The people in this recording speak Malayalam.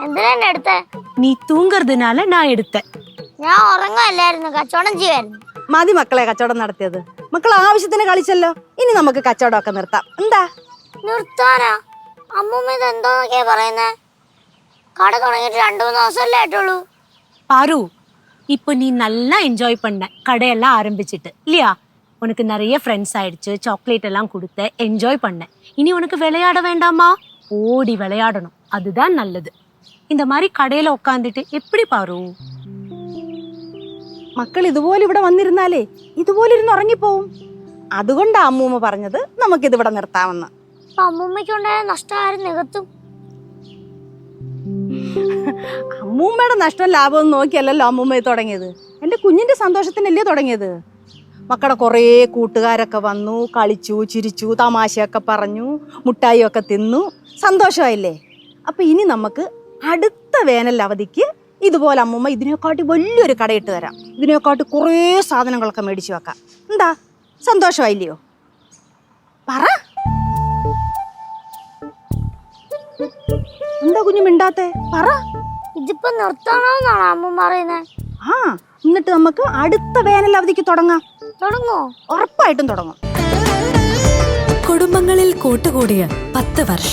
എന്തിനാ എന്നെ എടുത്തേ? നീ തൂങ്ങുறதுனால ഞാൻ എടുത്തേ. ഞാൻ ഉറങ്ങല്ലായിരുന്നു, കച്ചവടം ചെയ്യായിരുന്നു. മതി മക്കളെ കച്ചവടം നടത്തിയത്. മക്കൾ ആവശ്യത്തിന് കളിച്ചല്ലോ, ഇനി നമുക്ക് കച്ചവടമൊക്കെ നിർത്താം. എന്താ നിർത്താനാ? അമ്മൂമ്മ ഇത് എന്തോന്നൊക്കെയാ പറയുന്നേ? കട തുടങ്ങിയിട്ട് 2-3 ദിവസമല്ലേ ആയിട്ടുള്ളൂ. பாரு, இப்போ நீ நல்லா என்ஜாய் பண்ண கடையெல்லாம் ஆரம்பிச்சிட்டு இல்லையா? உனக்கு நிறைய ஃப்ரெண்ட்ஸ் ஆயிடுச்சு, சாக்லேட் எல்லாம் கொடுத்த, என்ஜாய் பண்ண. இனி உனக்கு விளையாட வேண்டாமா? ஓடி விளையாடணும், அதுதான் நல்லது. இந்த மாதிரி கடையில உட்காந்துட்டு எப்படி பாரு? മക്കൾ ഇതുപോലെ ഇവിടെ വന്നിരുന്നാലേ ഇതുപോലെ ഇരുന്ന് ഉറങ്ങിപ്പോവും. അതുകൊണ്ടാ അമ്മൂമ്മ പറഞ്ഞത് നമുക്കിതിവിടെ നിർത്താമെന്ന്. അപ്പൊ അമ്മൂമ്മയ്ക്കുണ്ടായ നഷ്ടം ആരും നികത്തും? അമ്മൂമ്മയുടെ നഷ്ടം ലാഭവും നോക്കിയല്ലല്ലോ അമ്മൂമ്മ ഇത് തുടങ്ങിയത്. എൻ്റെ കുഞ്ഞിന്റെ സന്തോഷത്തിനല്ലേ തുടങ്ങിയത്. മക്കളുടെ കുറേ കൂട്ടുകാരൊക്കെ വന്നു, കളിച്ചു, ചിരിച്ചു, തമാശയൊക്കെ പറഞ്ഞു, മുട്ടായി ഒക്കെ തിന്നു, സന്തോഷമായില്ലേ? അപ്പം ഇനി നമുക്ക് അടുത്ത വേനൽ അവധിക്ക് ഇതുപോലെ അമ്മൂമ്മ ഇതിനെക്കാട്ടി വലിയൊരു കടയിട്ട് തരാം. ഇതിനെക്കാട്ടി കുറേ സാധനങ്ങളൊക്കെ മേടിച്ചു വെക്കാം. എന്താ, സന്തോഷമായില്ലയോ? പറ. എന്താ കുഞ്ഞു മിണ്ടാത്തെ? പറ. ഇതിപ്പോ നിർത്തണമെന്നാണ് അമ്മൂമ്മ പറയുന്നത്. ആ, എന്നിട്ട് നമുക്ക് അടുത്ത വേനൽ അവധിക്ക് തുടങ്ങാം. തുടങ്ങോ? ഉറപ്പായിട്ടും തുടങ്ങും. കുടുംബങ്ങളിൽ കൂട്ടുകൂടിയ 10 വർഷം.